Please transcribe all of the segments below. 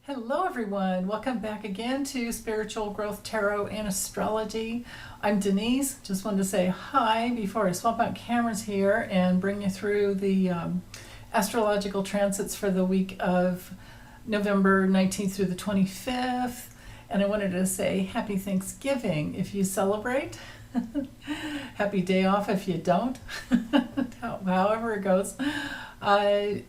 Hello everyone, welcome back again to Spiritual Growth Tarot and Astrology. I'm Denise. Just wanted to say hi before I swap out cameras here and bring you through the astrological transits for the week of November 19th through the 25th. And I wanted to say happy Thanksgiving if you celebrate. Happy day off if you don't, however it goes. The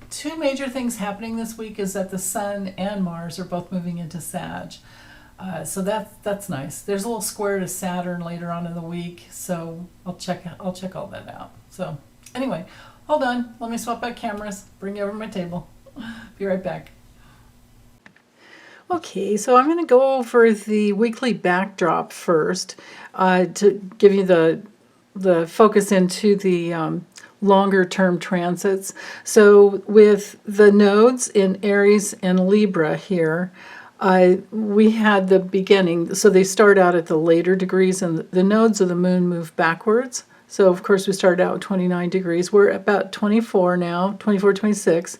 two major things happening this week is that the Sun and Mars are both moving into Sag. So that's nice. There's a little square to Saturn later on in the week, so I'll check all that out. So anyway, hold on. Let me swap out cameras. Bring you over my table. Be right back. Okay, so I'm going to go over the weekly backdrop first to give you the focus into the longer term transits. So with the nodes in Aries and Libra here, we had the beginning. So they start out at the later degrees, and the nodes of the moon move backwards. So of course we started out at 29 degrees. We're about 24 now, 24, 26,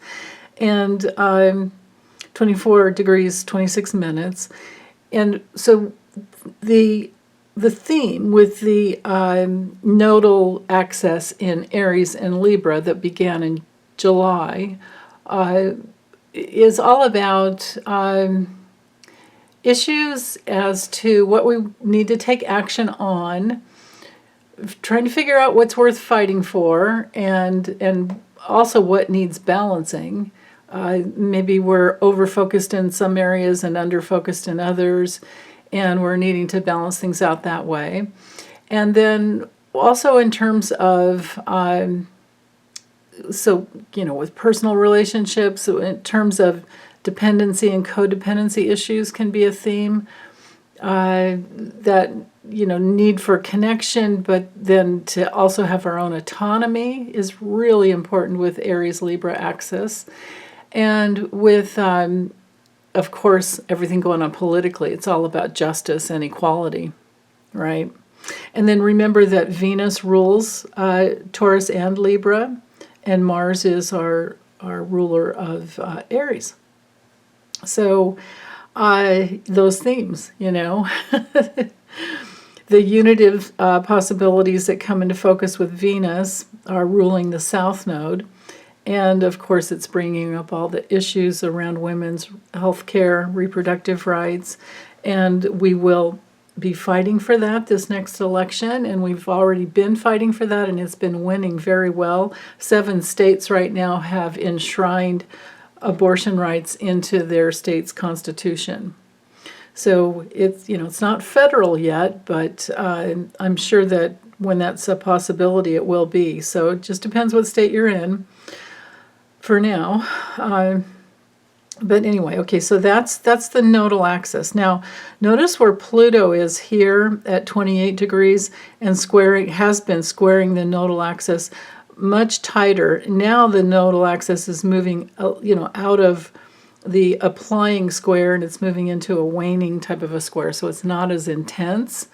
and 24 degrees, 26 minutes. And so the theme with the nodal axis in Aries and Libra that began in July is all about issues as to what we need to take action on, trying to figure out what's worth fighting for, and also what needs balancing. Maybe we're over-focused in some areas and under-focused in others, and we're needing to balance things out that way. And then also in terms of, with personal relationships, in terms of dependency and codependency issues can be a theme. That, need for connection, but then to also have our own autonomy is really important with Aries-Libra axis. And with of course, everything going on politically, it's all about justice and equality, right? And then remember that Venus rules Taurus and Libra, and Mars is our ruler of Aries. So those themes, the unitive possibilities that come into focus with Venus are ruling the South Node. And of course, it's bringing up all the issues around women's health care, reproductive rights, and we will be fighting for that this next election, and we've already been fighting for that, and it's been winning very well. 7 states right now have enshrined abortion rights into their state's constitution. So it's not federal yet, but I'm sure that when that's a possibility, it will be. So it just depends what state you're in. For now, but anyway, okay, so that's the nodal axis. Now, notice where Pluto is here at 28 degrees and has been squaring the nodal axis much tighter. Now the nodal axis is moving, out of the applying square, and it's moving into a waning type of a square. So it's not as intense,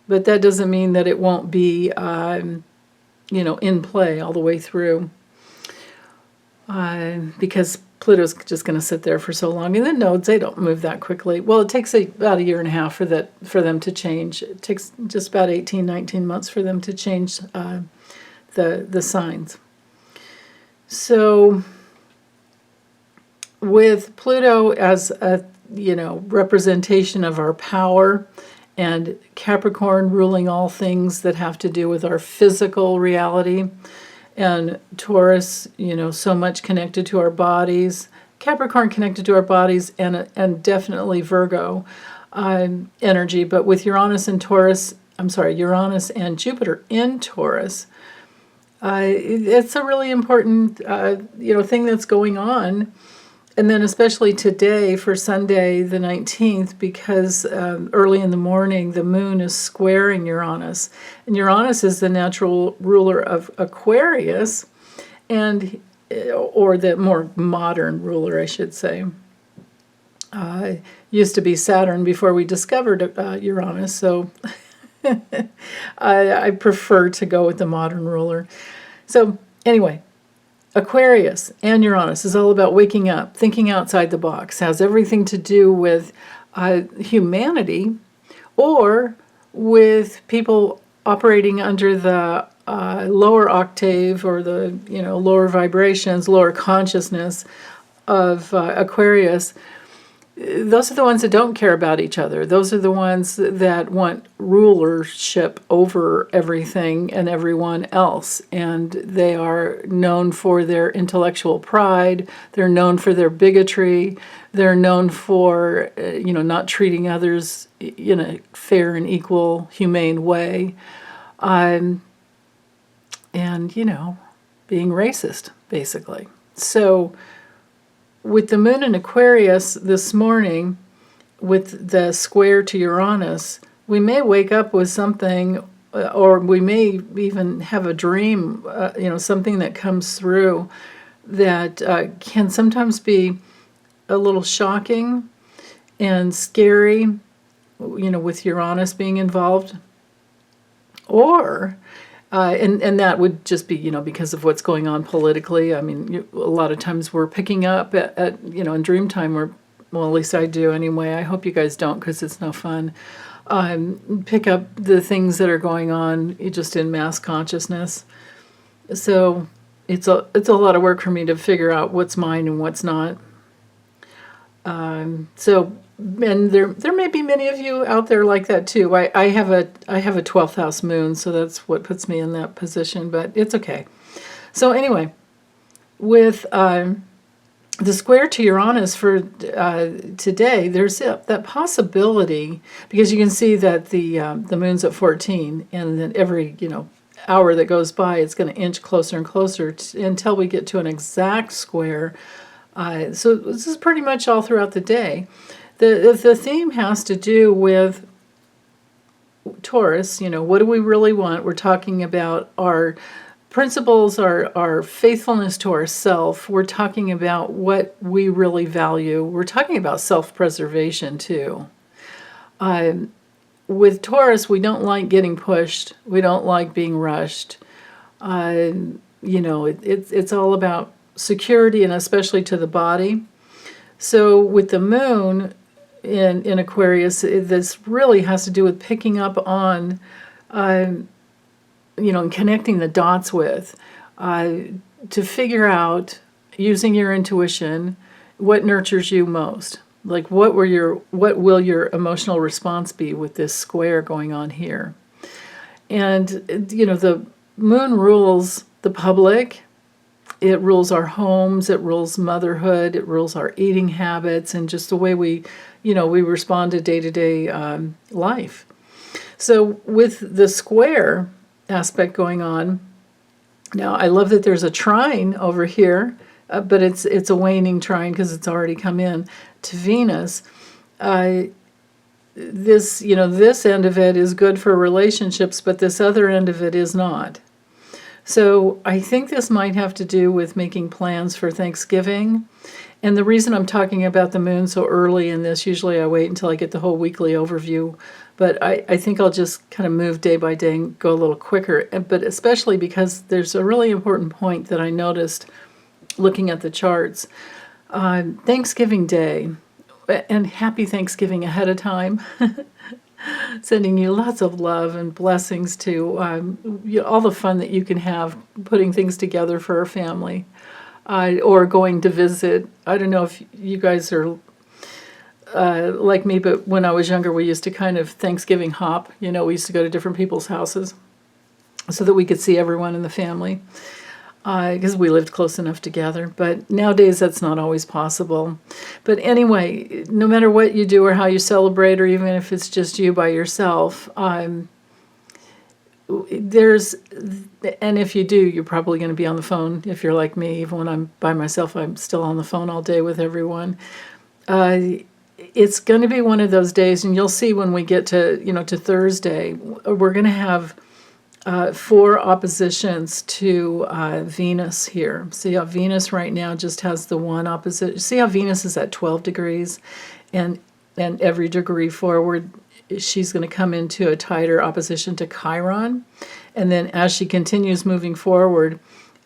but that doesn't mean that it won't be, in play all the way through. Because Pluto's just going to sit there for so long. And the nodes, they don't move that quickly. Well, it takes about a year and a half for them to change. It takes just about 18, 19 months for them to change the signs. So with Pluto as a representation of our power, and Capricorn ruling all things that have to do with our physical reality, and Taurus, so much connected to our bodies. Capricorn connected to our bodies, and definitely Virgo energy. But with Uranus and Jupiter in Taurus, it's a really important, thing that's going on. And then especially today for Sunday the 19th, because early in the morning the moon is squaring Uranus. And Uranus is the natural ruler of Aquarius, or the more modern ruler, I should say. Used to be Saturn before we discovered Uranus, so I prefer to go with the modern ruler. So anyway, Aquarius and Uranus is all about waking up, thinking outside the box, has everything to do with humanity or with people operating under the lower octave or the lower vibrations, lower consciousness of Aquarius. Those are the ones that don't care about each other. Those are the ones that want rulership over everything and everyone else. And they are known for their intellectual pride. They're known for their bigotry. They're known for, not treating others in a fair and equal, humane way. And, being racist, basically. So with the moon in Aquarius this morning, with the square to Uranus, we may wake up with something, or we may even have a dream, something that comes through that can sometimes be a little shocking and scary, with Uranus being involved. Or and that would just be, because of what's going on politically. I mean, a lot of times we're picking up at in dream time, well, at least I do anyway. I hope you guys don't, because it's no fun. Pick up the things that are going on just in mass consciousness. So it's a lot of work for me to figure out what's mine and what's not. And there may be many of you out there like that too. I have a 12th house moon, so that's what puts me in that position, but it's okay. So anyway, with the square to Uranus for today, there's that possibility, because you can see that the moon's at 14, and then every hour that goes by, it's going to inch closer and closer until we get to an exact square. So this is pretty much all throughout the day. The theme has to do with Taurus. What do we really want? We're talking about our principles, our faithfulness to ourself. We're talking about what we really value. We're talking about self-preservation too. With Taurus, we don't like getting pushed. We don't like being rushed. It's all about security, and especially to the body. So with the moon in Aquarius, this really has to do with picking up on, and connecting the dots with, to figure out, using your intuition, what nurtures you most. Like what will your emotional response be with this square going on here? And the moon rules the public. It rules our homes, it rules motherhood, it rules our eating habits, and just the way we respond to day-to-day life. So with the square aspect going on, now I love that there's a trine over here, but it's a waning trine because it's already come in to Venus. This end of it is good for relationships, but this other end of it is not. So I think this might have to do with making plans for Thanksgiving. And the reason I'm talking about the moon so early in this, usually I wait until I get the whole weekly overview, but I think I'll just kind of move day by day and go a little quicker. But especially because there's a really important point that I noticed looking at the charts. Thanksgiving Day, and happy Thanksgiving ahead of time. Sending you lots of love and blessings to all the fun that you can have putting things together for a family, or going to visit. I don't know if you guys are like me, but when I was younger, we used to kind of Thanksgiving hop. We used to go to different people's houses so that we could see everyone in the family, because we lived close enough together. But nowadays, that's not always possible. But anyway, no matter what you do or how you celebrate, or even if it's just you by yourself, and if you do, you're probably going to be on the phone. If you're like me, even when I'm by myself, I'm still on the phone all day with everyone. It's going to be one of those days, and you'll see when we get to Thursday, we're going to have 4 oppositions to Venus here. See how Venus right now just has the one opposite. See how Venus is at 12 degrees, and every degree forward, she's going to come into a tighter opposition to Chiron. And then as she continues moving forward,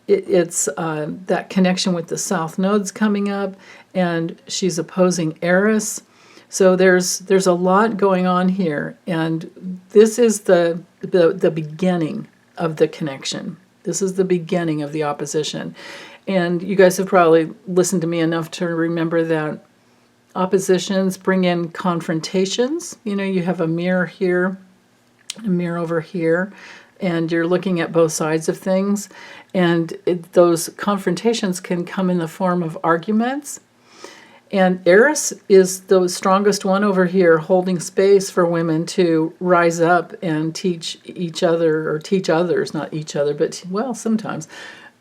it's that connection with the South Node's coming up, and she's opposing Eris. So there's a lot going on here, and this is the beginning of the connection. This is the beginning of the opposition. And you guys have probably listened to me enough to remember that oppositions bring in confrontations. You know, you have a mirror here, a mirror over here, and you're looking at both sides of things. And those confrontations can come in the form of arguments. And Eris is the strongest one over here, holding space for women to rise up and teach each other, or teach others, not each other, but, well, sometimes,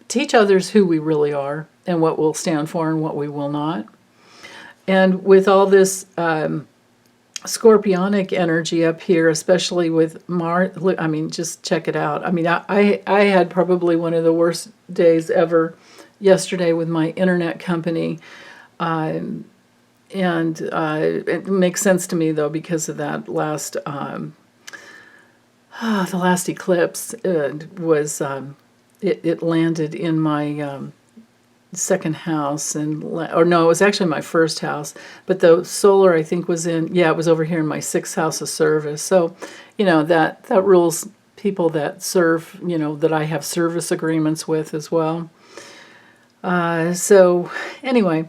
teach others who we really are and what we'll stand for and what we will not. And with all this scorpionic energy up here, especially with Mars, I mean, just check it out. I mean, I had probably one of the worst days ever yesterday with my internet company. It makes sense to me, though, because of that last, the last eclipse it landed in my second house, or no, it was actually my first house, but the solar, I think, was in, yeah, it was over here in my sixth house of service. So, you know, that rules people that serve, you know, that I have service agreements with as well. So anyway,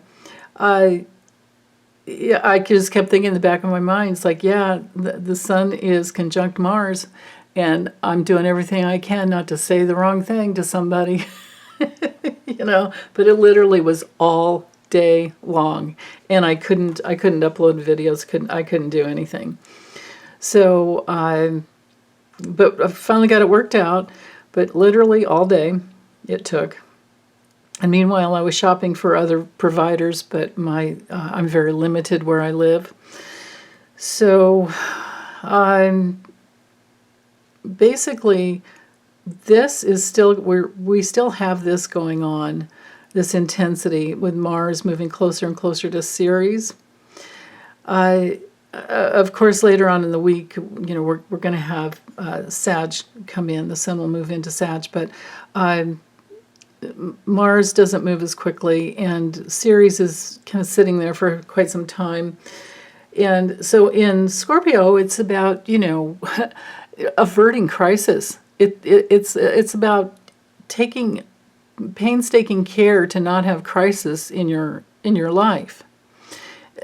I just kept thinking in the back of my mind, it's like, yeah, the sun is conjunct Mars, and I'm doing everything I can not to say the wrong thing to somebody, you know, but it literally was all day long, and I couldn't upload videos, I couldn't do anything. So, but I finally got it worked out, but literally all day it took. And meanwhile, I was shopping for other providers, but I'm very limited where I live. So, basically, this is still, we still have this going on, this intensity with Mars moving closer and closer to Ceres. Of course, later on in the week, you know, we're going to have Sag come in. The sun will move into Sag, but Mars doesn't move as quickly, and Ceres is kind of sitting there for quite some time. And so in Scorpio, it's about, you know, averting crisis. It's about taking painstaking care to not have crisis in your life.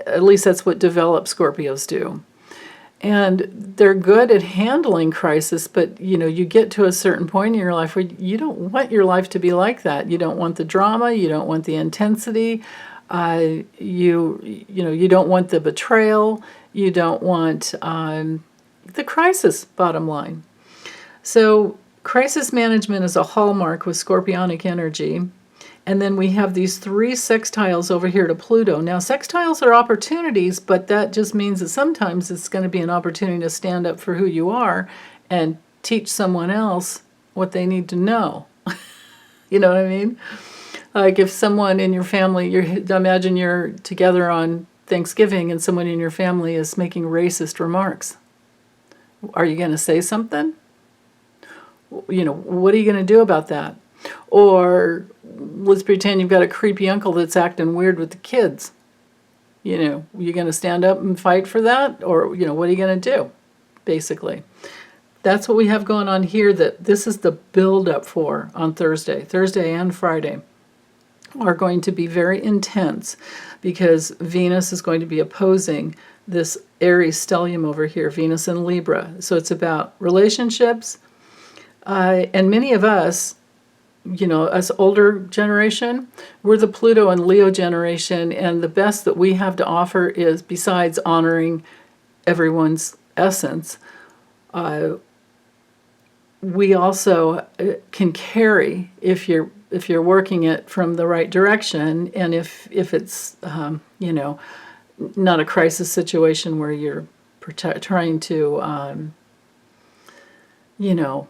At least that's what developed Scorpios do. And they're good at handling crisis, but, you know, you get to a certain point in your life where you don't want your life to be like that. You don't want the drama, you don't want the intensity, you don't want the betrayal, you don't want the crisis, bottom line. So crisis management is a hallmark with Scorpionic energy. And then we have these 3 sextiles over here to Pluto. Now, sextiles are opportunities, but that just means that sometimes it's going to be an opportunity to stand up for who you are and teach someone else what they need to know. You know what I mean? Like if someone in your family, imagine you're together on Thanksgiving and someone in your family is making racist remarks. Are you going to say something? You know, what are you going to do about that? Or let's pretend you've got a creepy uncle that's acting weird with the kids. You know, you going to stand up and fight for that? Or, you know, what are you going to do, basically? That's what we have going on here, that this is the build-up for on Thursday. Thursday and Friday are going to be very intense because Venus is going to be opposing this Aries stellium over here, Venus in Libra. So it's about relationships, and many of us, you know, us older generation, we're the Pluto and Leo generation, and the best that we have to offer is, besides honoring everyone's essence, we also can carry, if you're working it from the right direction, and if it's you know, not a crisis situation where you're trying to you know,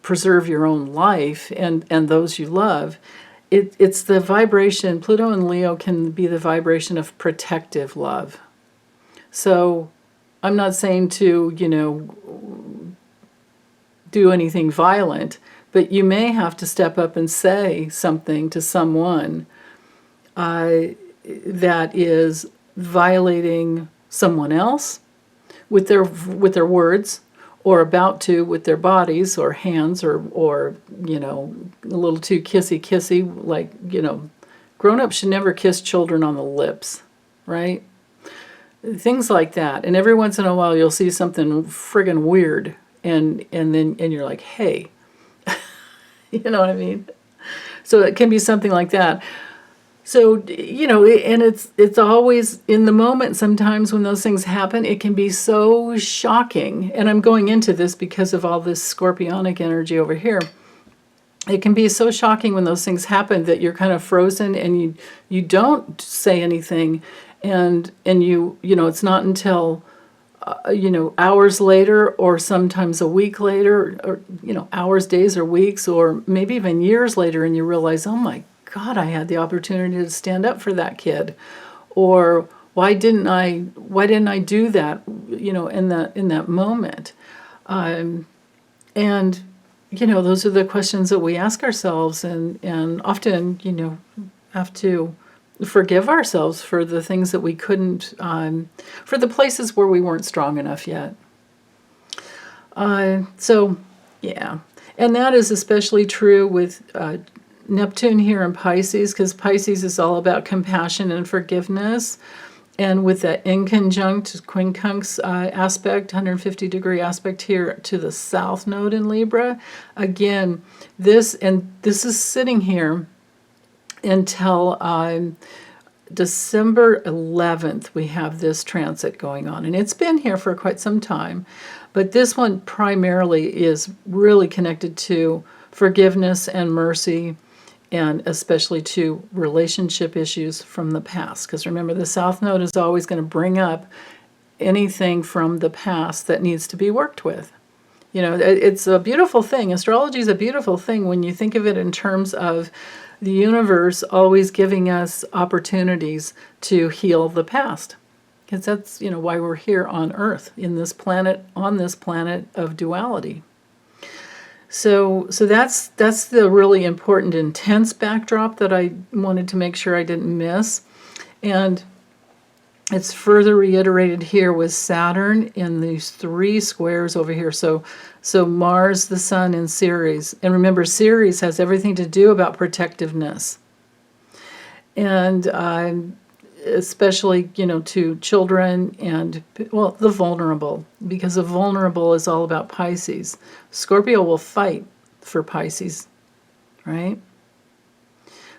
preserve your own life and those you love. It's the vibration. Pluto and Leo can be the vibration of protective love. So I'm not saying to, you know, do anything violent, but you may have to step up and say something to someone that is violating someone else with their words, or about to with their bodies or hands, or you know, a little too kissy, like, you know, grown-ups should never kiss children on the lips, right? Things like that. And every once in a while you'll see something friggin' weird, and you're like, hey, you know what I mean? So it can be something like that. So, you know, and it's always in the moment. Sometimes when those things happen, it can be so shocking. And I'm going into this because of all this scorpionic energy over here. It can be so shocking when those things happen that you're kind of frozen, and you don't say anything, and you know, it's not until you know, hours later, or sometimes a week later, or, you know, hours, days, or weeks, or maybe even years later, and you realize, oh my God, I had the opportunity to stand up for that kid, or why didn't I do that, you know, in that moment, and you know, those are the questions that we ask ourselves, and often, you know, have to forgive ourselves for the things that we couldn't, for the places where we weren't strong enough yet. So, yeah. And that is especially true with Neptune here in Pisces, because Pisces is all about compassion and forgiveness. And with that inconjunct quincunx aspect, 150-degree aspect here to the south node in Libra, again, this is sitting here until December 11th, we have this transit going on. And it's been here for quite some time. But this one primarily is really connected to forgiveness and mercy, and especially to relationship issues from the past. Because remember, the South Node is always going to bring up anything from the past that needs to be worked with. You know, it's a beautiful thing. Astrology is a beautiful thing when you think of it in terms of the universe always giving us opportunities to heal the past. Because that's, you know, why we're here on Earth, on this planet of duality. So that's the really important, intense backdrop that I wanted to make sure I didn't miss. And it's further reiterated here with Saturn in these 3 squares over here. So Mars, the Sun, and Ceres. And remember, Ceres has everything to do about protectiveness. And especially, you know, to children and, well, the vulnerable, because the vulnerable is all about Pisces. Scorpio will fight for Pisces, right?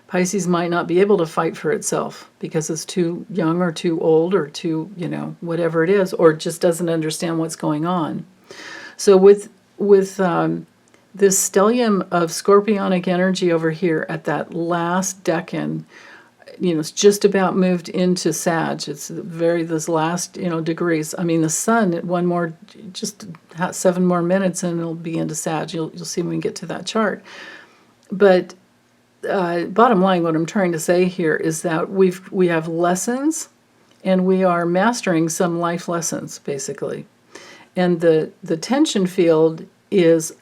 Pisces might not be able to fight for itself because it's too young or too old or too, you know, whatever it is, or just doesn't understand what's going on. So with this stellium of scorpionic energy over here at that last decan, you know, it's just about moved into Sag. It's this last, you know, degrees. I mean, the sun at just 7 more minutes and it'll be into Sag. You'll see when we get to that chart. But bottom line, what I'm trying to say here is that we have lessons, and we are mastering some life lessons, basically. And the tension field is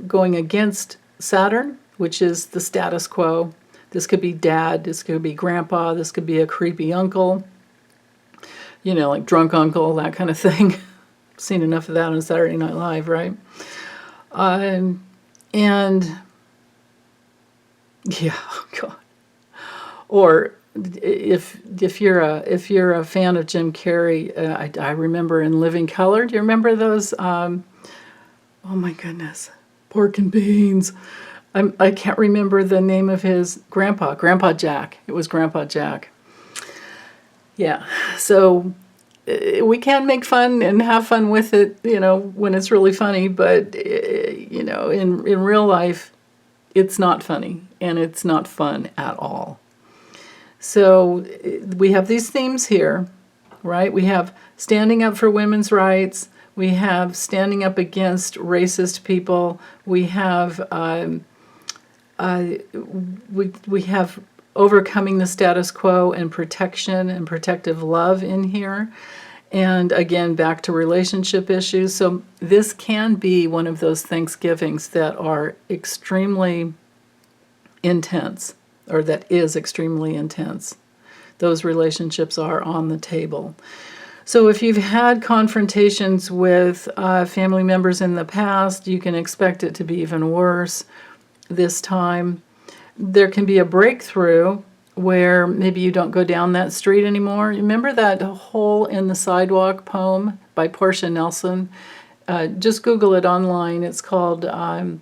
going against Saturn, which is the status quo. This could be dad, this could be grandpa, this could be a creepy uncle, you know, like drunk uncle, that kind of thing. Seen enough of that on Saturday Night Live, right? And yeah, oh God. Or if you're a fan of Jim Carrey, I remember in Living Color. Do you remember those? Oh my goodness, Pork and Beans. I can't remember the name of his Grandpa Jack. It was Grandpa Jack. Yeah, so we can make fun and have fun with it, you know, when it's really funny, but, you know, in real life, it's not funny, and it's not fun at all. So we have these themes here, right? We have standing up for women's rights. We have standing up against racist people. We have we have overcoming the status quo and protection and protective love in here. And again, back to relationship issues. So this can be one of those Thanksgivings that are extremely intense, or that is extremely intense. Those relationships are on the table. So if you've had confrontations with family members in the past, you can expect it to be even worse this time. There can be a breakthrough where maybe you don't go down that street anymore. Remember that Hole in the Sidewalk poem by Portia Nelson? Just Google it online. It's called The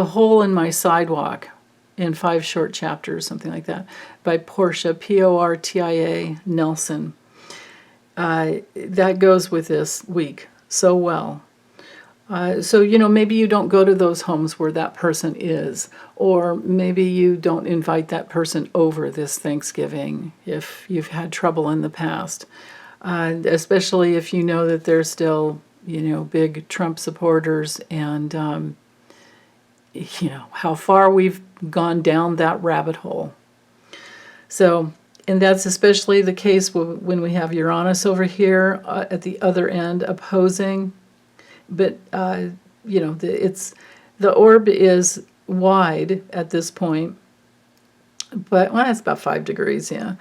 Hole in My Sidewalk, in 5 short chapters, something like that, by Portia, Portia Nelson. That goes with this week so well. So, maybe you don't go to those homes where that person is, or maybe you don't invite that person over this Thanksgiving if you've had trouble in the past, especially if you know that they're still, big Trump supporters, and, how far we've gone down that rabbit hole. So, and that's especially the case when we have Uranus over here at the other end opposing. But, the orb is wide at this point, but, it's about 5 degrees, yeah.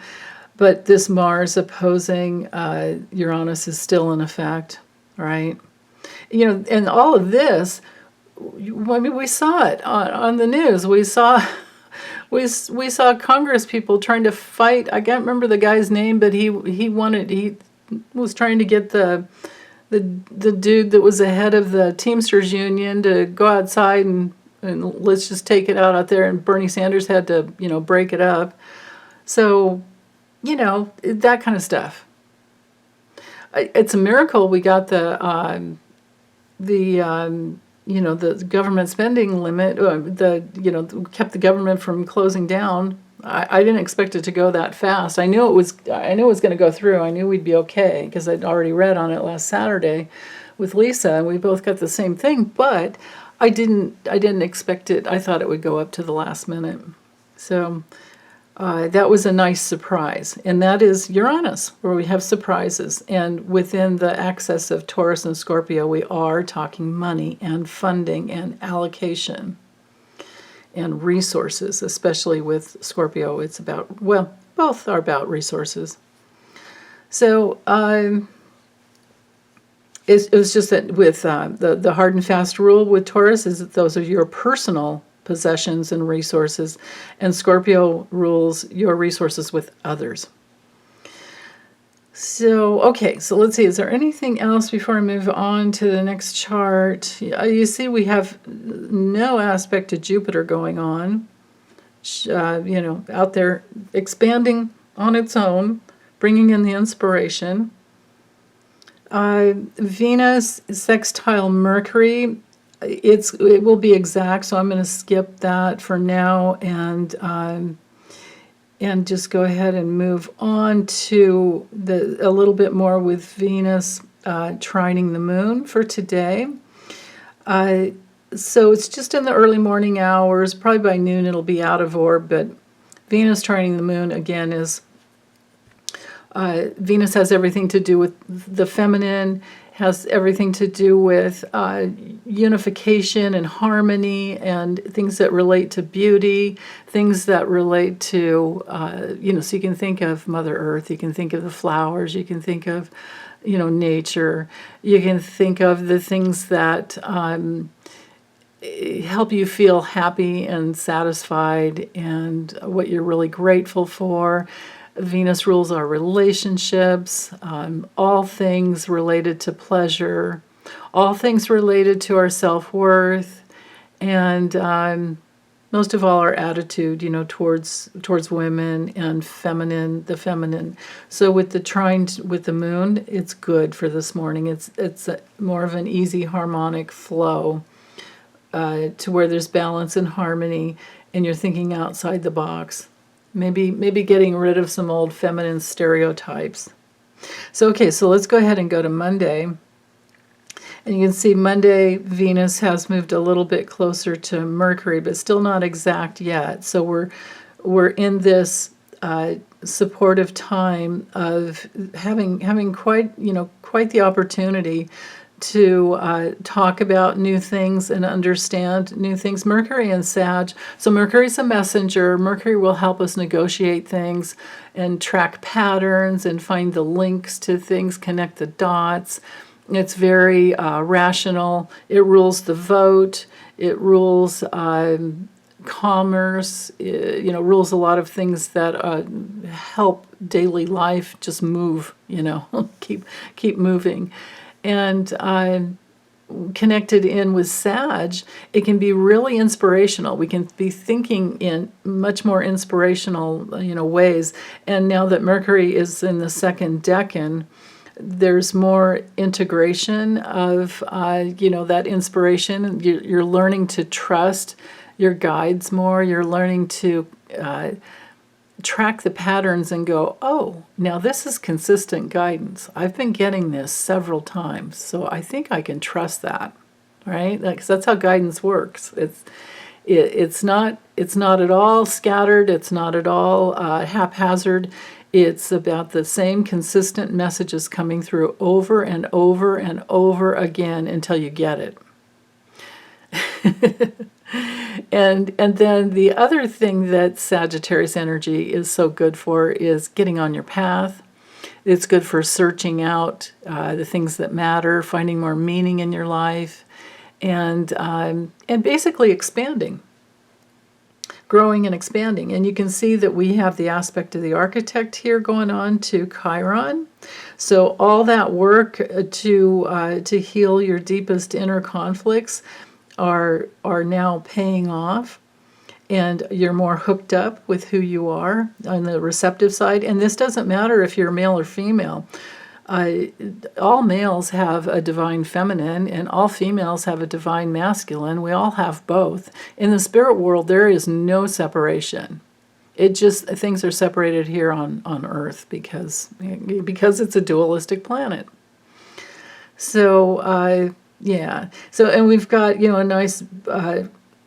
But this Mars opposing Uranus is still in effect, right? And all of this, we saw it on the news. We saw Congress people trying to fight. I can't remember the guy's name, but he was trying to get the dude that was the head of the Teamsters Union to go outside and let's just take it out there, and Bernie Sanders had to, break it up. So, that kind of stuff. It's a miracle we got the government spending limit, kept the government from closing down. I didn't expect it to go that fast. I knew it was going to go through. I knew we'd be okay because I'd already read on it last Saturday with Lisa, and we both got the same thing. But I didn't expect it. I thought it would go up to the last minute. So that was a nice surprise, and that is Uranus, where we have surprises. And within the axis of Taurus and Scorpio, we are talking money and funding and allocation and resources, especially with Scorpio. It's about, both are about resources. So it was just that with the hard and fast rule with Taurus is that those are your personal possessions and resources, and Scorpio rules your resources with others. So, okay, so let's see, is there anything else before I move on to the next chart? You see we have no aspect to Jupiter going on, out there expanding on its own, bringing in the inspiration. Venus sextile Mercury, it will be exact, so I'm going to skip that for now and just go ahead and move on to a little bit more with Venus trining the moon for today. So it's just in the early morning hours. Probably by noon it'll be out of orb, but Venus trining the moon again is Venus has everything to do with the feminine, has everything to do with unification and harmony and things that relate to beauty, things that relate to, so you can think of Mother Earth, you can think of the flowers, you can think of, nature, you can think of the things that help you feel happy and satisfied and what you're really grateful for. Venus rules our relationships, all things related to pleasure, all things related to our self-worth, and most of all our attitude, towards women and the feminine. So with the trine with the moon, it's good for this morning. It's more of an easy harmonic flow to where there's balance and harmony, and you're thinking outside the box. Maybe getting rid of some old feminine stereotypes. So let's go ahead and go to Monday. And you can see Monday, Venus has moved a little bit closer to Mercury, but still not exact yet. So we're in this supportive time of having quite the opportunity to talk about new things and understand new things. Mercury and Sag. So Mercury's a messenger. Mercury will help us negotiate things and track patterns and find the links to things, connect the dots. It's very rational. It rules the vote. It rules commerce. Rules a lot of things that help daily life just move. Keep moving. And connected in with Sag, it can be really inspirational. We can be thinking in much more inspirational, ways. And now that Mercury is in the second decan, there's more integration of, that inspiration. You're learning to trust your guides more. You're learning to track the patterns and go, oh, now this is consistent guidance. I've been getting this several times, so I think I can trust that, right? Because that's how guidance works. It's not at all scattered. It's not at all haphazard. It's about the same consistent messages coming through over and over and over again until you get it. And then the other thing that Sagittarius energy is so good for is getting on your path. It's good for searching out the things that matter, finding more meaning in your life, and basically expanding, growing and expanding. And you can see that we have the aspect of the architect here going on to Chiron. So all that work to heal your deepest inner conflicts are now paying off, and you're more hooked up with who you are on the receptive side. And this doesn't matter if you're male or female. All males have a divine feminine, and all females have a divine masculine. We all have both. In the spirit world, there is no separation. It just, things are separated here on Earth because it's a dualistic planet. So, yeah. So, and we've got, a nice,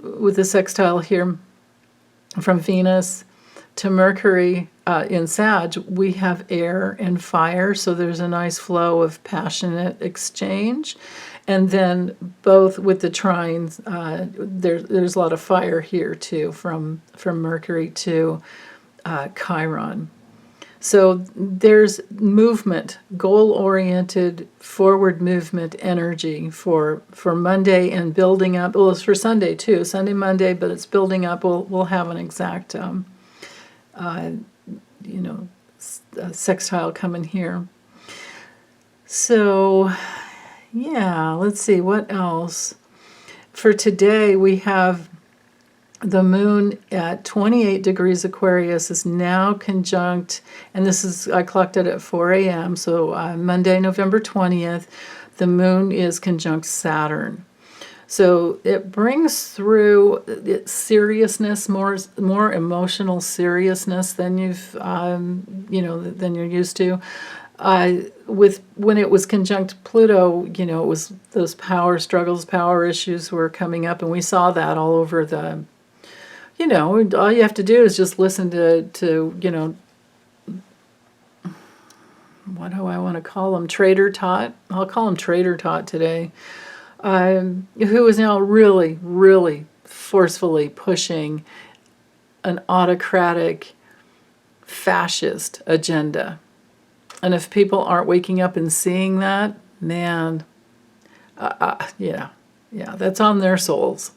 with the sextile here from Venus to Mercury in Sag, we have air and fire. So there's a nice flow of passionate exchange. And then both with the trines, there's a lot of fire here too from Mercury to Chiron. So there's movement, goal-oriented, forward movement energy for Monday and building up. Well, it's for Sunday too, Sunday, Monday, but it's building up. We'll have an exact, sextile coming here. So, yeah, let's see, what else? For today, we have the moon at 28 degrees Aquarius is now conjunct, and I clocked it at 4 a.m., so Monday, November 20th, the moon is conjunct Saturn. So it brings through its seriousness, more emotional seriousness than than you're used to. When it was conjunct Pluto, it was those power struggles, power issues were coming up, and we saw that all over the. All you have to do is just listen to what do I want to call them? Trader Tot. I'll call him Trader Tot today. Who is now really, really forcefully pushing an autocratic, fascist agenda. And if people aren't waking up and seeing that, man, that's on their souls.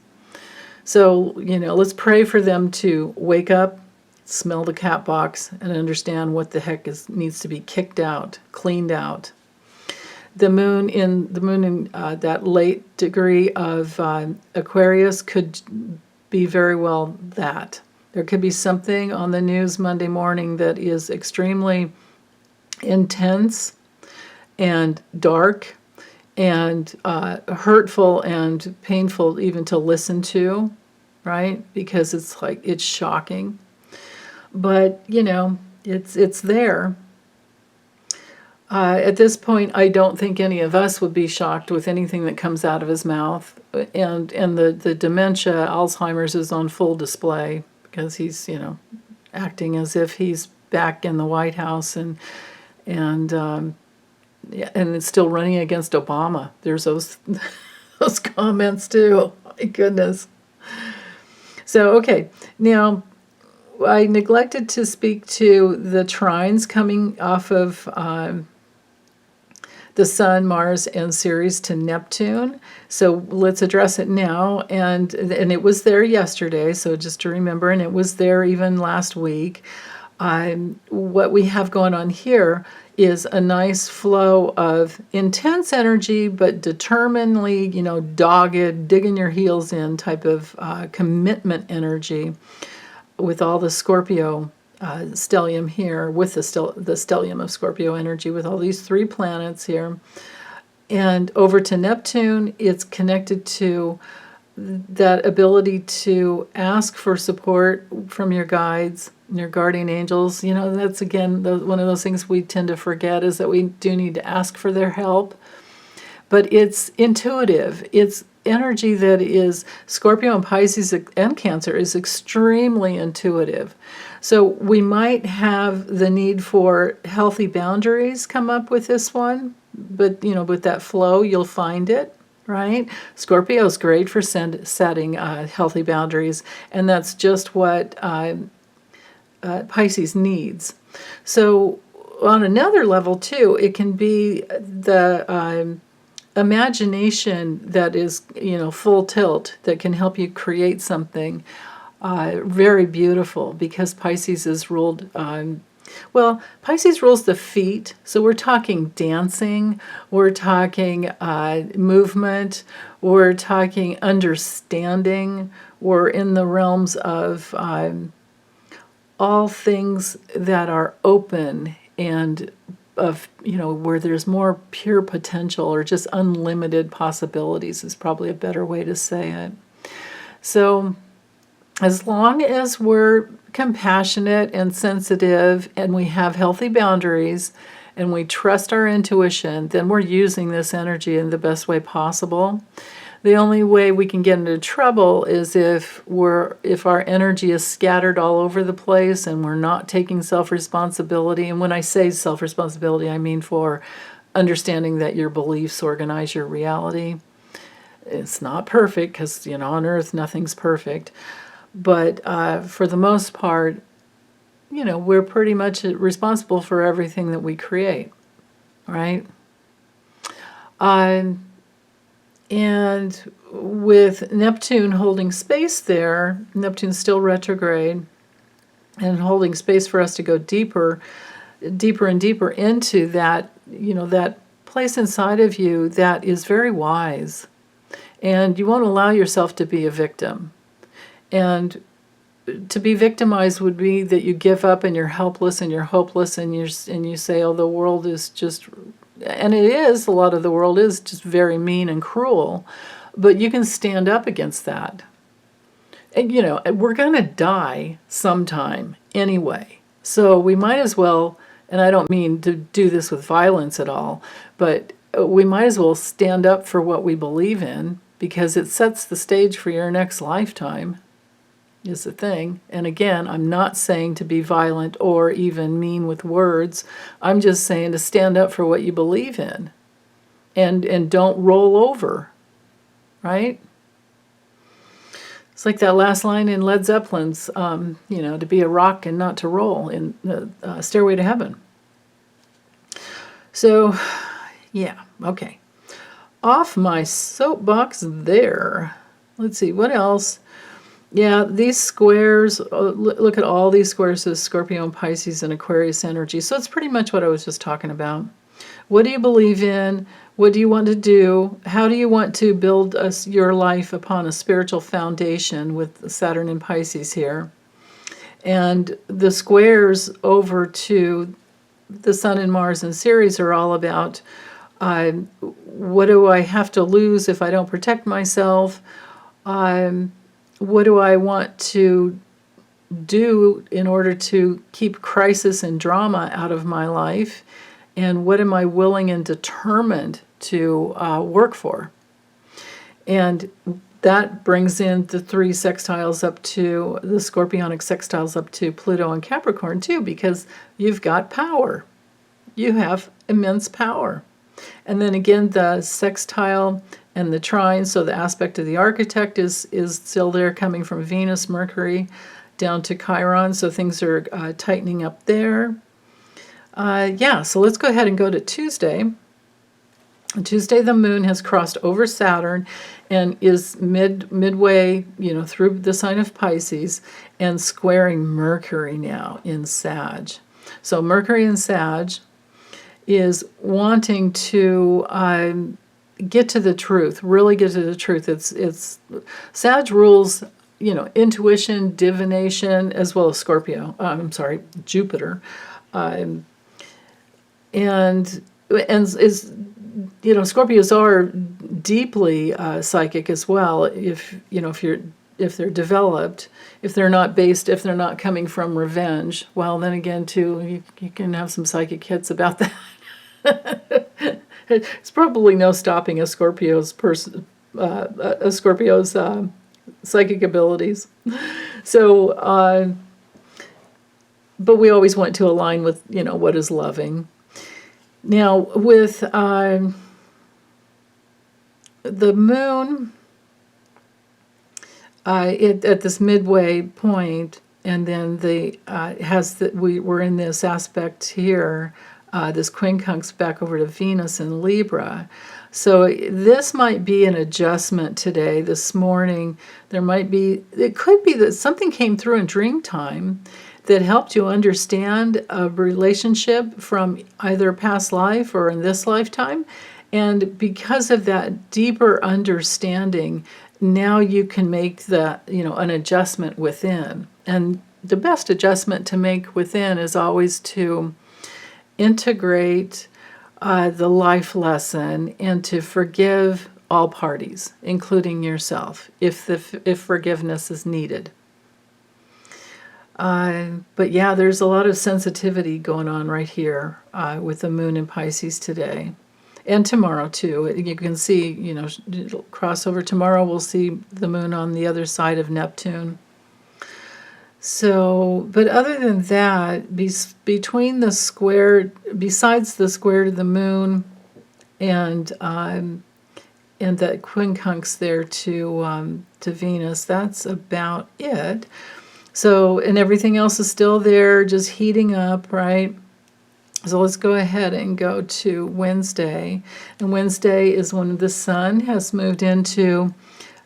So, let's pray for them to wake up, smell the cat box, and understand what the heck needs to be kicked out, cleaned out. The moon in that late degree of Aquarius could be very well that. There could be something on the news Monday morning that is extremely intense and dark and hurtful and painful even to listen to, right? Because it's shocking. But, it's there. At this point, I don't think any of us would be shocked with anything that comes out of his mouth. And the dementia, Alzheimer's is on full display because he's, acting as if he's back in the White House, and yeah, and it's still running against Obama. There's those those comments too. My goodness. So okay, now I neglected to speak to the trines coming off of the Sun, Mars, and Ceres to Neptune. So let's address it now. And it was there yesterday, so just to remember, and it was there even last week. What we have going on here is a nice flow of intense energy, but determinedly, dogged, digging your heels in type of commitment energy with all the Scorpio stellium here, with the stellium of Scorpio energy, with all these 3 planets here. And over to Neptune, it's connected to that ability to ask for support from your guides, your guardian angels. That's again one of those things we tend to forget, is that we do need to ask for their help. But it's intuitive. It's energy that is Scorpio and Pisces and Cancer is extremely intuitive. So we might have the need for healthy boundaries come up with this one, but with that flow, you'll find it, right? Scorpio is great for setting healthy boundaries, and that's just what Pisces needs. So on another level too, it can be the imagination that is, full tilt, that can help you create something very beautiful, because Pisces is ruled, Pisces rules the feet. So we're talking dancing, we're talking movement, we're talking understanding, we're in the realms of all things that are open and of, where there's more pure potential, or just unlimited possibilities is probably a better way to say it. So as long as we're compassionate and sensitive, and we have healthy boundaries, and we trust our intuition, then we're using this energy in the best way possible. The only way we can get into trouble is if our energy is scattered all over the place and we're not taking self-responsibility. And when I say self-responsibility, I mean for understanding that your beliefs organize your reality. It's not perfect, because on Earth nothing's perfect, but for the most part, we're pretty much responsible for everything that we create, right? And with Neptune holding space there, Neptune's still retrograde, and holding space for us to go deeper and deeper into that, that place inside of you that is very wise. And you won't allow yourself to be a victim. And to be victimized would be that you give up and you're helpless and you're hopeless, and you say, oh, the world is just, and it is, a lot of the world is just very mean and cruel, but you can stand up against that. And we're going to die sometime anyway, so we might as well, and I don't mean to do this with violence at all, but we might as well stand up for what we believe in, because it sets the stage for your next lifetime, is the thing. And again, I'm not saying to be violent or even mean with words. I'm just saying to stand up for what you believe in, and don't roll over, right? It's like that last line in Led Zeppelin's, to be a rock and not to roll, in Stairway to Heaven. So, yeah, okay. Off my soapbox there. Let's see, what else? Yeah, these squares, look at all these squares as Scorpio and Pisces and Aquarius energy. So it's pretty much what I was just talking about. What do you believe in? What do you want to do? How do you want to build your life upon a spiritual foundation with Saturn and Pisces here? And the squares over to the Sun and Mars and Ceres are all about what do I have to lose if I don't protect myself? What do I want to do in order to keep crisis and drama out of my life? And what am I willing and determined to work for? And that brings in the 3 sextiles up to the scorpionic sextiles up to Pluto and Capricorn too, because you've got power. You have immense power. And then again, the sextile and the trine, so the aspect of the architect is still there, coming from Venus, Mercury, down to Chiron, so things are tightening up there. Yeah, so let's go ahead and go to Tuesday. On Tuesday, the moon has crossed over Saturn and is midway, through the sign of Pisces and squaring Mercury now in Sag. So Mercury in Sag is wanting to get to the truth, really get to the truth. It's Sag rules, intuition, divination, as well as Jupiter, and is, Scorpios are deeply psychic as well. If they're developed, if they're not coming from revenge, well, then again, too, you can have some psychic hits about that. It's probably no stopping a Scorpio's psychic abilities. So, but we always want to align with what is loving. Now with the moon at this midway point, and then we're in this aspect here. This quincunx back over to Venus in Libra. So this might be an adjustment today, this morning. It could be that something came through in dream time that helped you understand a relationship from either past life or in this lifetime. And because of that deeper understanding, now you can make an adjustment within. And the best adjustment to make within is always to integrate the life lesson and to forgive all parties, including yourself, if forgiveness is needed. But yeah, there's a lot of sensitivity going on right here with the moon in Pisces today. And tomorrow too. You can see, it'll cross over tomorrow. We'll see the moon on the other side of Neptune. So, but other than that, besides the square to the moon and that quincunx there to Venus, that's about it. So, and everything else is still there, just heating up, right? So let's go ahead and go to Wednesday. And Wednesday is when the sun has moved into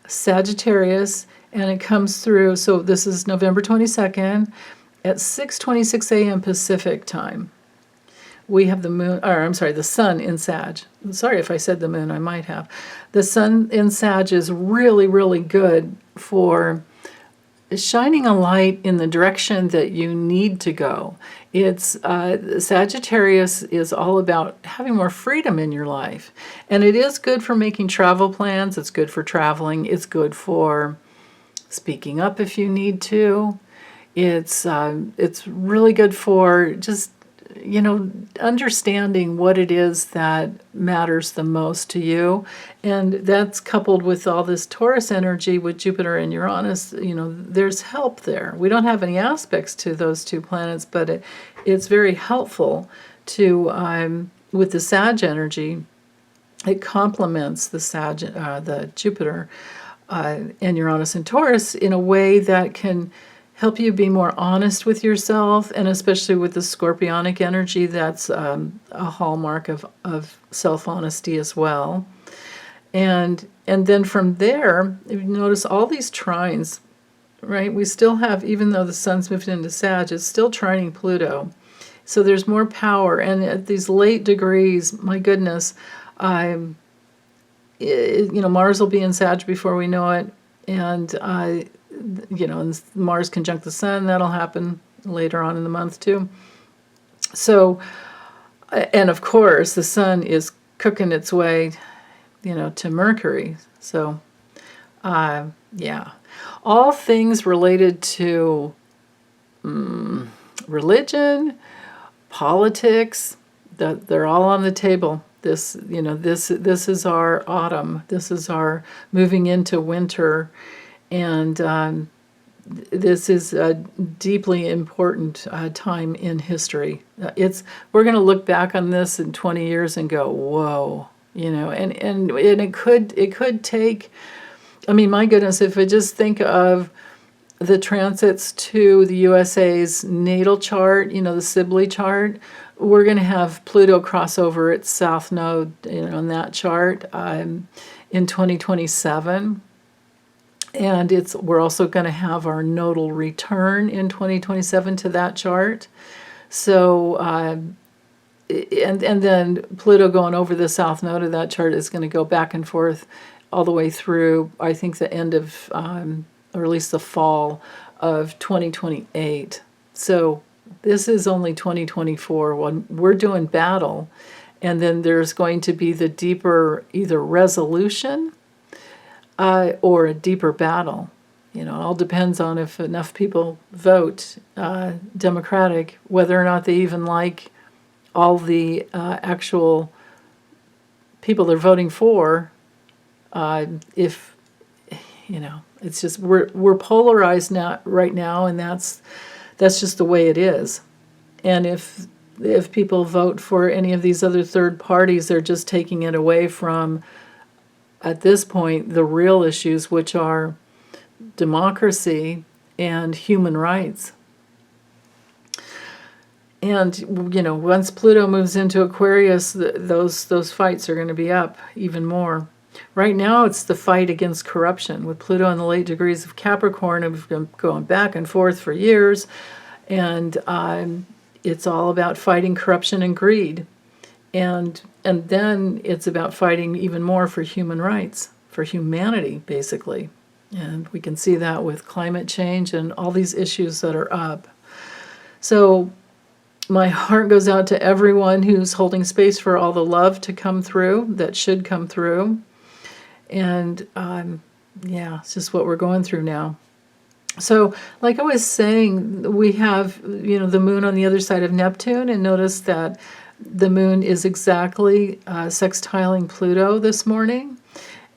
Sagittarius, and it comes through. So this is November 22nd at 6:26 a.m. Pacific time. We have the sun in Sag. Sorry if I said the moon, I might have. The sun in Sag is really, really good for shining a light in the direction that you need to go. It's Sagittarius is all about having more freedom in your life, and it is good for making travel plans. It's good for traveling. It's good for speaking up if you need to. It's really good for just understanding what it is that matters the most to you. And that's coupled with all this Taurus energy with Jupiter and Uranus, there's help there. We don't have any aspects to those two planets, but it's very helpful to, with the Sag energy, it complements the Jupiter and Uranus and Taurus in a way that can help you be more honest with yourself, and especially with the scorpionic energy, that's a hallmark of self-honesty as well. And then from there, if you notice all these trines, right? We still have, even though the sun's moved into Sag, it's still trining Pluto. So there's more power, and at these late degrees, my goodness, Mars will be in Sag before we know it, and and Mars conjunct the sun, that'll happen later on in the month too. So, and of course, the sun is cooking its way, to Mercury. So, yeah, all things related to religion, politics, they're all on the table This is our autumn. This is our moving into winter, and this is a deeply important time in history. We're going to look back on this in 20 years and go, whoa, and it could take. I mean, my goodness, if I just think of the transits to the USA's natal chart, the Sibley chart, we're going to have Pluto cross over its south node, on that chart in 2027. And we're also going to have our nodal return in 2027 to that chart. So, and then Pluto going over the south node of that chart is going to go back and forth all the way through, I think, the end of, or at least the fall of 2028. So this is only 2024 when we're doing battle. And then there's going to be the deeper either resolution or a deeper battle. It all depends on if enough people vote Democratic, whether or not they even like all the actual people they're voting for. If it's just we're polarized now right now, and that's just the way it is. And if people vote for any of these other third parties, they're just taking it away from, at this point, the real issues, which are democracy and human rights. And once Pluto moves into Aquarius, those fights are going to be up even more. Right now, it's the fight against corruption. With Pluto in the late degrees of Capricorn, we've been going back and forth for years, and it's all about fighting corruption and greed. And then it's about fighting even more for human rights, for humanity, basically. And we can see that with climate change and all these issues that are up. So my heart goes out to everyone who's holding space for all the love to come through, that should come through. And it's just what we're going through now. So, like I was saying, we have, the moon on the other side of Neptune, and notice that the moon is exactly sextiling Pluto this morning.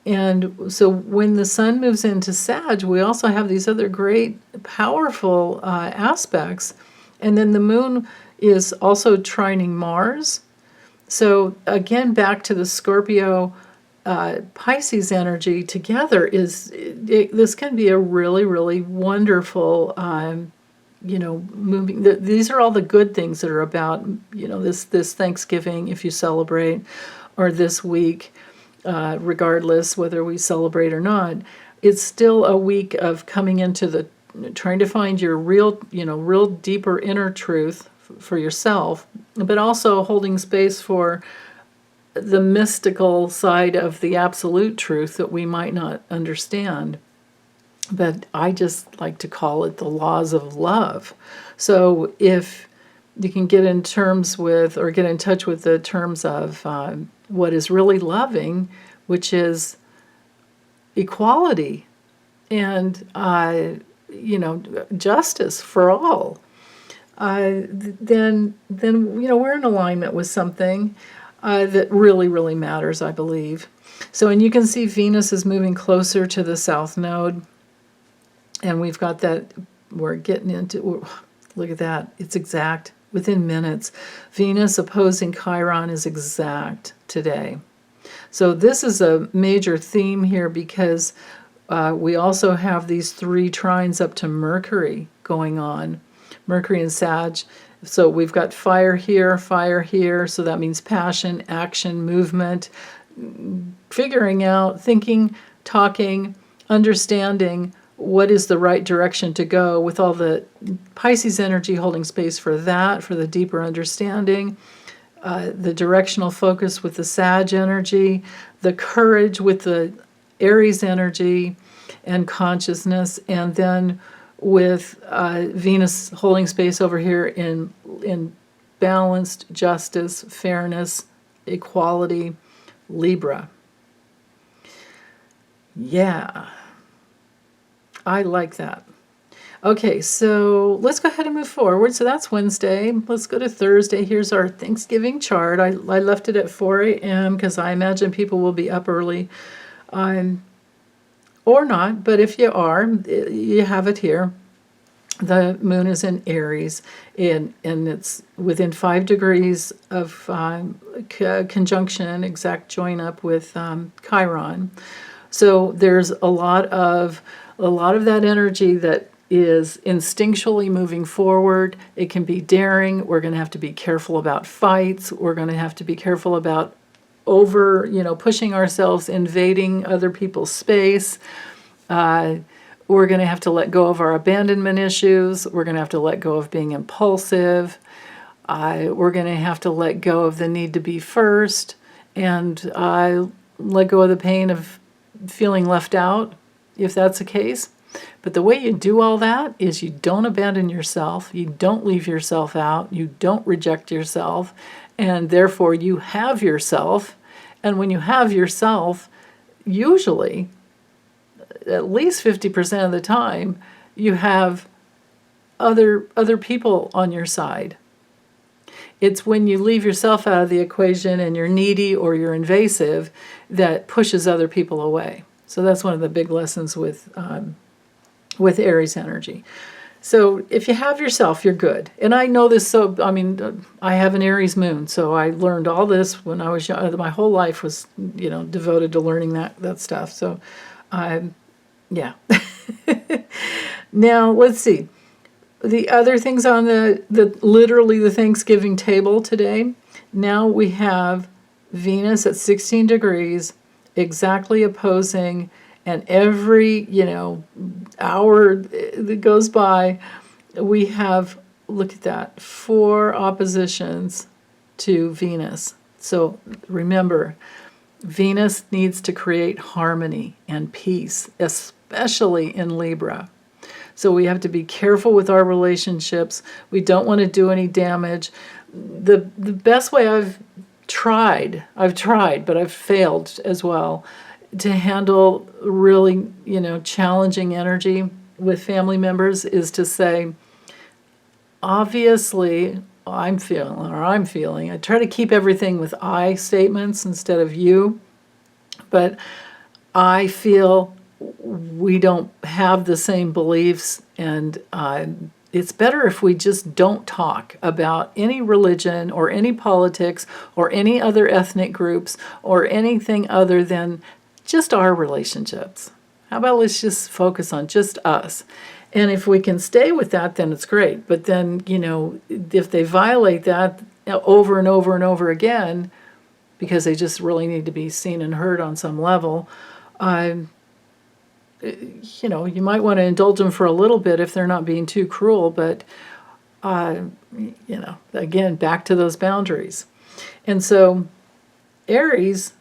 And so when the sun moves into Sag, we also have these other great, powerful aspects. And then the moon is also trining Mars. So again, back to the Scorpio Pisces energy together this can be a really, really wonderful, moving. These are all the good things that are about, this Thanksgiving, if you celebrate, or this week, regardless whether we celebrate or not. It's still a week of coming into trying to find your real deeper inner truth for yourself, but also holding space for the mystical side of the absolute truth that we might not understand. But I just like to call it the laws of love. So if you can get in touch with the terms of what is really loving, which is equality and justice for all, then we're in alignment with something that really, really matters, I believe. So, and you can see Venus is moving closer to the south node, and we've got that. We're getting into. Look at that; it's exact within minutes. Venus opposing Chiron is exact today. So this is a major theme here because we also have these 3 trines up to Mercury going on. Mercury and Sag. So we've got fire here, so that means passion, action, movement, figuring out, thinking, talking, understanding what is the right direction to go, with all the Pisces energy holding space for that, for the deeper understanding, the directional focus with the Sag energy, the courage with the Aries energy and consciousness, and then with Venus holding space over here in balanced justice, fairness, equality, Libra. Yeah, I like that. Okay, so let's go ahead and move forward. So that's Wednesday. Let's go to Thursday. Here's our Thanksgiving chart. I left it at 4 a.m. because I imagine people will be up early. Or not, but if you are, you have it here. The moon is in Aries, and it's within 5 degrees of conjunction, exact join up with Chiron. So there's a lot of that energy that is instinctually moving forward. It can be daring. We're going to have to be careful about fights. We're going to have to be careful about pushing ourselves, invading other people's space. We're going to have to let go of our abandonment issues. We're going to have to let go of being impulsive. We're going to have to let go of the need to be first, and let go of the pain of feeling left out, if that's the case. But the way you do all that is you don't abandon yourself, you don't leave yourself out, you don't reject yourself, and therefore you have yourself. And when you have yourself, usually, at least 50% of the time, you have other people on your side. It's when you leave yourself out of the equation and you're needy or you're invasive that pushes other people away. So that's one of the big lessons with Aries energy. So if you have yourself, you're good. And I know this, I have an Aries moon, so I learned all this when I was young. My whole life was, devoted to learning that stuff. So, yeah. Now, let's see. The other things on literally the Thanksgiving table today. Now we have Venus at 16 degrees, exactly opposing, and every, hour that goes by, we have, look at that, 4 oppositions to Venus. So remember, Venus needs to create harmony and peace, especially in Libra. So we have to be careful with our relationships. We don't want to do any damage. The best way I've tried, but I've failed as well, to handle really, challenging energy with family members is to say, obviously, I'm feeling. I try to keep everything with I statements instead of you, but I feel we don't have the same beliefs, and it's better if we just don't talk about any religion or any politics or any other ethnic groups or anything other than just our relationships. How about let's just focus on just us? And if we can stay with that, then it's great. But then, if they violate that over and over and over again, because they just really need to be seen and heard on some level, you might want to indulge them for a little bit if they're not being too cruel. But, again, back to those boundaries. And so Aries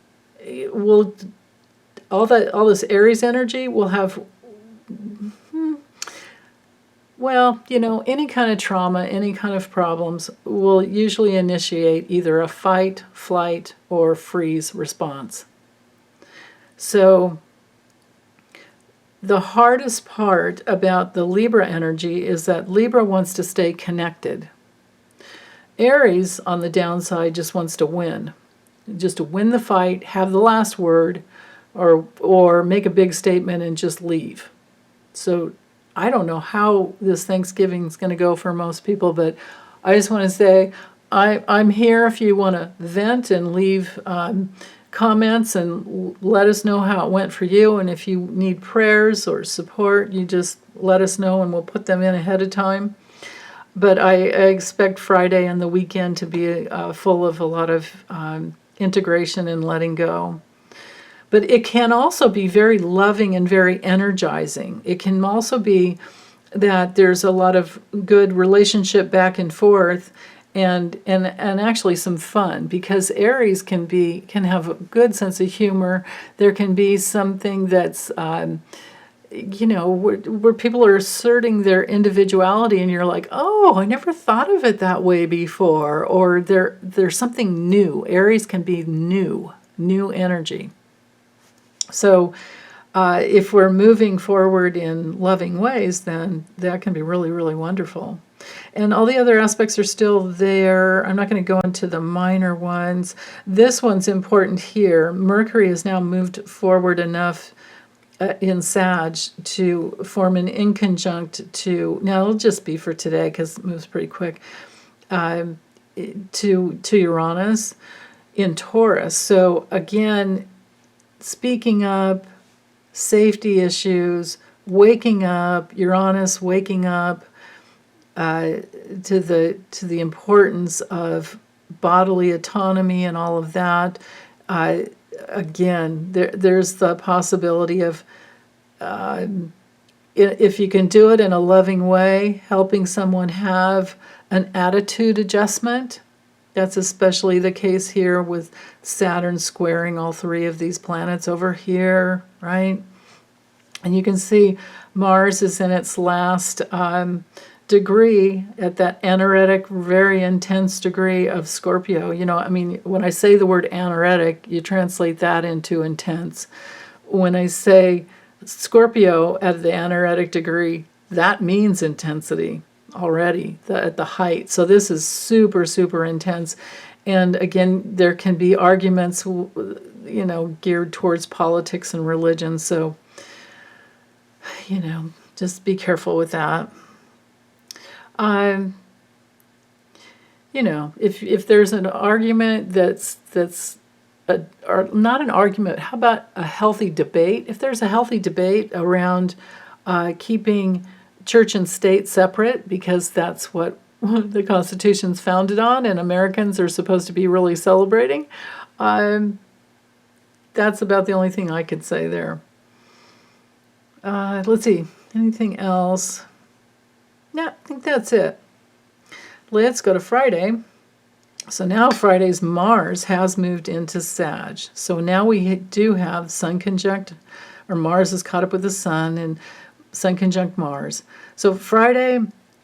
will, all this Aries energy will have, any kind of trauma, any kind of problems will usually initiate either a fight, flight, or freeze response. So the hardest part about the Libra energy is that Libra wants to stay connected. Aries, on the downside, just wants to win. Just to win the fight, have the last word, or make a big statement and just leave. So I don't know how this Thanksgiving is going to go for most people, but I just want to say I'm here if you want to vent and leave comments and let us know how it went for you. And if you need prayers or support, you just let us know and we'll put them in ahead of time. But I expect Friday and the weekend to be full of a lot of integration and letting go. But it can also be very loving and very energizing. It can also be that there's a lot of good relationship back and forth, and actually some fun, because Aries can have a good sense of humor. There can be something that's where people are asserting their individuality, and you're like, oh, I never thought of it that way before, or there's something new. Aries can be new energy. So if we're moving forward in loving ways, then that can be really, really wonderful. And all the other aspects are still there. I'm not going to go into the minor ones. This one's important here. Mercury has now moved forward enough in Sag to form an inconjunct to, now it'll just be for today because it moves pretty quick, to Uranus in Taurus. So again, speaking up, safety issues, waking up, Uranus waking up to the importance of bodily autonomy and all of that. Again, there's the possibility of, if you can do it in a loving way, helping someone have an attitude adjustment. That's especially the case here with Saturn squaring all three of these planets over here, right? And you can see Mars is in its last degree at that anaretic, very intense degree of Scorpio. You know, I mean, when I say the word anaretic, you translate that into intense. When I say Scorpio at the anaretic degree, that means intensity already at the height. So this is super, super intense. And again, there can be arguments, you know, geared towards politics and religion. So, you know, just be careful with that. You know, if there's an argument that's or not an argument, how about a healthy debate? If there's a healthy debate around keeping church and state separate, because that's what the Constitution's founded on, and Americans are supposed to be really celebrating, that's about the only thing I could say there. Let's see, anything else? Yeah, I think that's it. Let's go to Friday. So now Friday's Mars has moved into Sag. So now we do have Sun conjunct, or Mars is caught up with the Sun, and Sun conjunct Mars. So Friday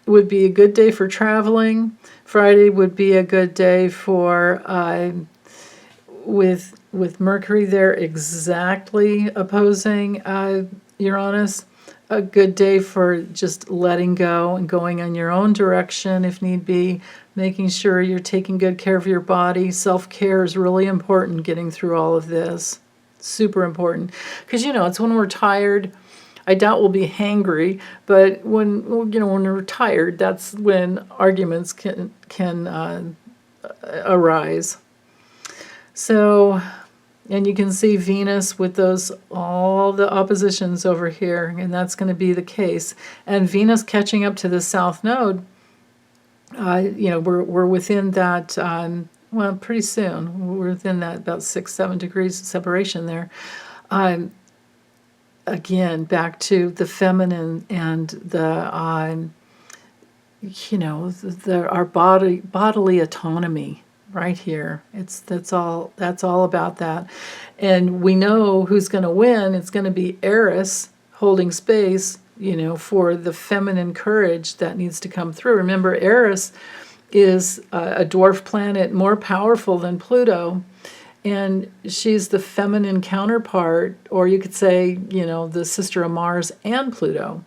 would be a good day for traveling. Friday would be a good day for, with Mercury there exactly opposing Uranus, a good day for just letting go and going in your own direction if need be, making sure you're taking good care of your body. Self-care is really important getting through all of this. Super important. Because, you know, it's when we're tired. I doubt we'll be hangry, but when we're tired, that's when arguments can arise. So, and you can see Venus with all the oppositions over here, and that's going to be the case. And Venus catching up to the South Node, you know, we're within that, well, pretty soon. We're within that about 6-7 degrees separation there. Again, back to the feminine and the, you know, our bodily autonomy. Right here, that's all about that, and we know who's going to win. It's going to be Eris holding space, you know, for the feminine courage that needs to come through. Remember, Eris is a dwarf planet, more powerful than Pluto, and she's the feminine counterpart, or you could say, you know, the sister of Mars and Pluto,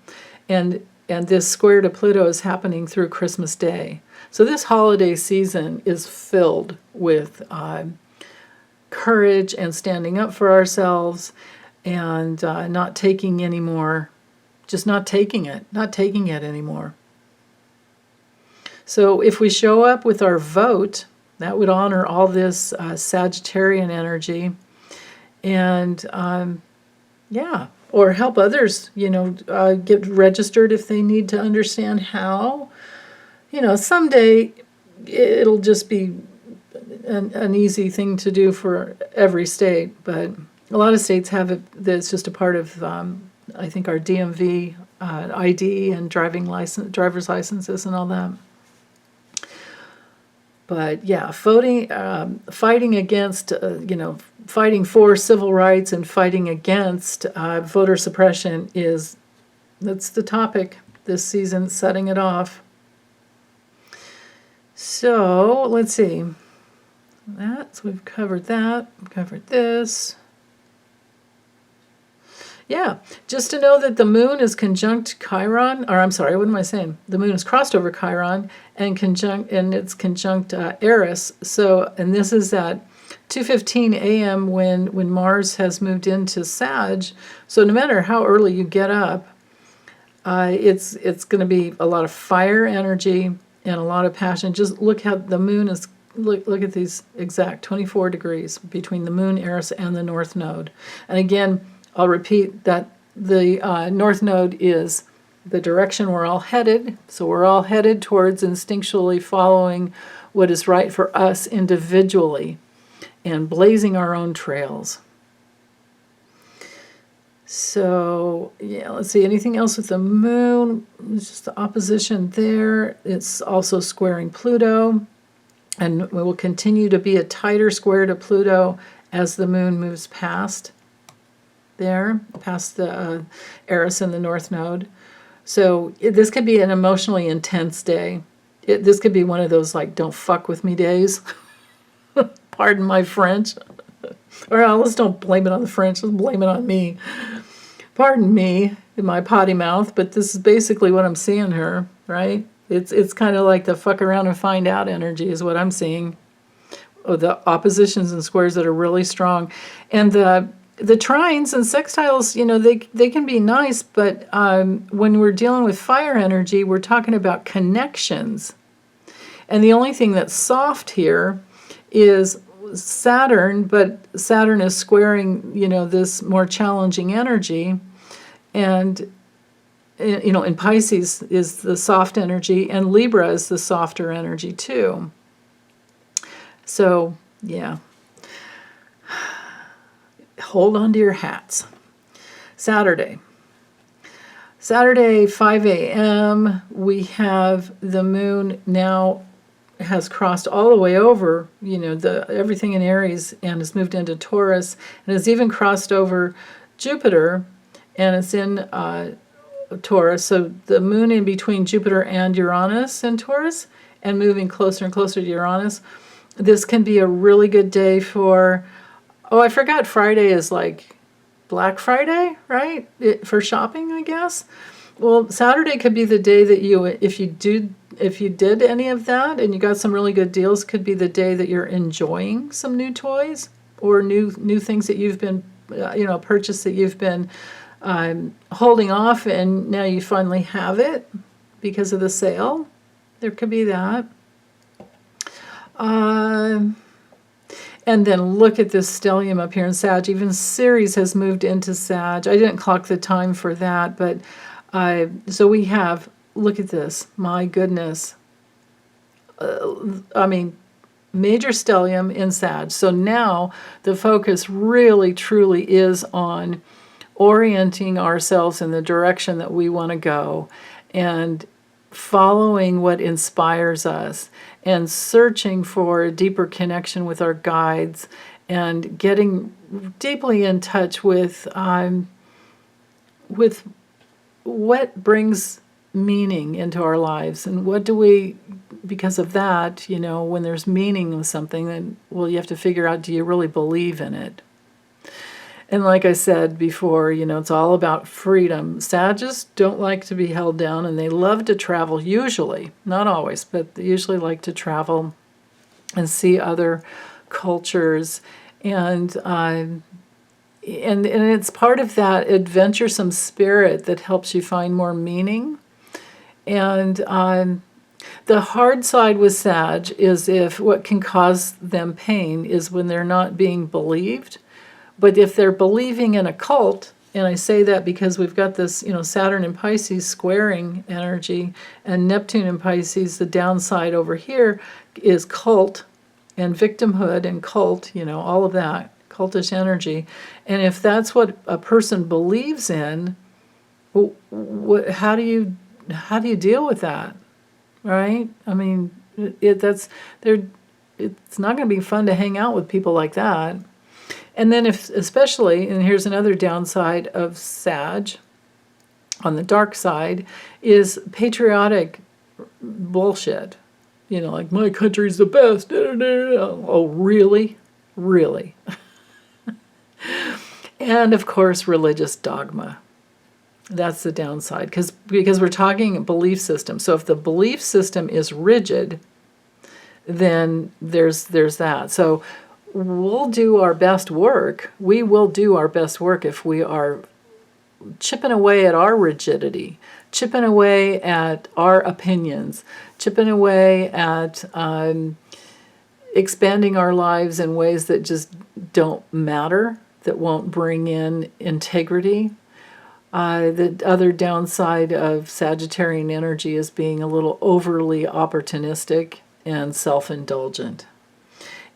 and this square to Pluto is happening through Christmas Day. So this holiday season is filled with courage and standing up for ourselves, and not taking any more, just not taking it anymore. So if we show up with our vote, that would honor all this Sagittarian energy, and yeah, or help others, you know, get registered if they need to understand how. You know, someday it'll just be an easy thing to do for every state, but a lot of states have it. That's just a part of, I think, our DMV ID and driver's licenses and all that. But yeah, fighting against, you know, fighting for civil rights and fighting against voter suppression that's the topic this season, setting it off. So let's see. So we've covered that. We've covered this. Yeah, just to know that the moon is conjunct Chiron, or I'm sorry, what am I saying? The moon is crossed over Chiron and it's conjunct Eris. So, and this is at 2:15 a.m. when Mars has moved into Sag. So no matter how early you get up, it's going to be a lot of fire energy and a lot of passion. Just look how the moon is. Look at these exact 24 degrees between the moon, Eris, and the North Node. And again, I'll repeat that the North Node is the direction we're all headed. So we're all headed towards instinctually following what is right for us individually and blazing our own trails. So, yeah, let's see. Anything else with the moon? It's just the opposition there. It's also squaring Pluto. And we will continue to be a tighter square to Pluto as the moon moves past there, past the Eris and the North Node. So this could be an emotionally intense day. This could be one of those, like, don't fuck with me days. Pardon my French. Or let's don't blame it on the French, let's blame it on me. Pardon me in my potty mouth, but this is basically what I'm seeing here, right? It's kind of like the fuck around and find out energy is what I'm seeing. Oh, the oppositions and squares that are really strong. And the trines and sextiles, they can be nice, but when we're dealing with fire energy, we're talking about connections. And the only thing that's soft here is Saturn, but Saturn is squaring, this more challenging energy. And in Pisces is the soft energy, and Libra is the softer energy too. So, yeah. Hold on to your hats. Saturday, 5 a.m., we have the moon now has crossed all the way over, everything in Aries and has moved into Taurus, and has even crossed over Jupiter, and it's in Taurus. So the moon in between Jupiter and Uranus in Taurus and moving closer and closer to Uranus. This can be a really good day for, I forgot Friday is like Black Friday, right? For shopping, I guess. Well, Saturday could be the day that if you did any of that and you got some really good deals, could be the day that you're enjoying some new toys or new things that you've been, purchased that you've been holding off, and now you finally have it because of the sale. There could be that. And then look at this stellium up here in Sag. Even Ceres has moved into Sag. I didn't clock the time for that, but so we have, look at this. My goodness. Major stellium in Sag. So now the focus really, truly is on orienting ourselves in the direction that we want to go and following what inspires us and searching for a deeper connection with our guides and getting deeply in touch with what brings meaning into our lives, and what do we, because of that, when there's meaning with something, then, you have to figure out, do you really believe in it? And like I said before, it's all about freedom. Sagittarius don't like to be held down, and they love to travel, usually, not always, but they usually like to travel and see other cultures. And it's part of that adventuresome spirit that helps you find more meaning. And the hard side with Sag is if what can cause them pain is when they're not being believed. But if they're believing in a cult, and I say that because we've got this, Saturn in Pisces squaring energy, and Neptune in Pisces, the downside over here is cult and victimhood and cult, all of that, cultish energy. And if that's what a person believes in, how do you deal with that, right? It's not going to be fun to hang out with people like that. And then especially, and here's another downside of Sag, on the dark side, is patriotic bullshit. Like, my country's the best. Oh, really? Really? And of course, religious dogma. That's the downside, because we're talking belief system. So if the belief system is rigid, then there's that. So we'll do our best work. We will do our best work if we are chipping away at our rigidity, chipping away at our opinions, chipping away at expanding our lives in ways that just don't matter, that won't bring in integrity. The other downside of Sagittarian energy is being a little overly opportunistic and self-indulgent.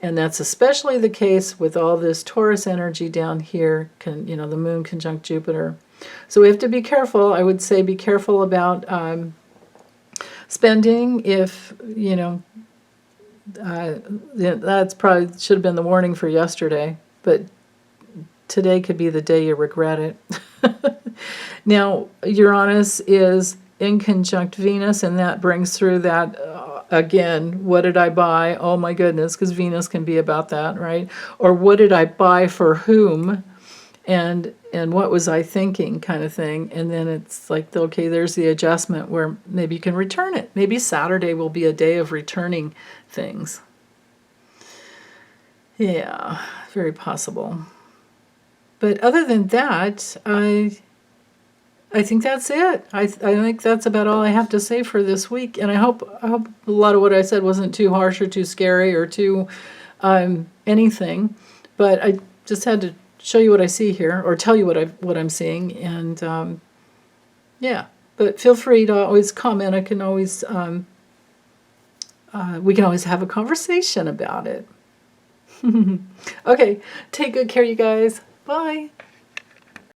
And that's especially the case with all this Taurus energy down here, the moon conjunct Jupiter. So we have to be careful. I would say be careful about spending if, that's probably should have been the warning for yesterday, but today could be the day you regret it. Now, Uranus is in conjunct Venus, and that brings through that, again, what did I buy? Oh my goodness, because Venus can be about that, right? Or what did I buy for whom? And what was I thinking, kind of thing. And then it's like, okay, there's the adjustment where maybe you can return it. Maybe Saturday will be a day of returning things. Yeah, very possible. But other than that, I think that's it. I think that's about all I have to say for this week. And I hope a lot of what I said wasn't too harsh or too scary or too anything. But I just had to show you what I see here, or tell you what I'm seeing. And yeah, but feel free to always comment. I can always we can always have a conversation about it. Okay, take good care, you guys. Bye.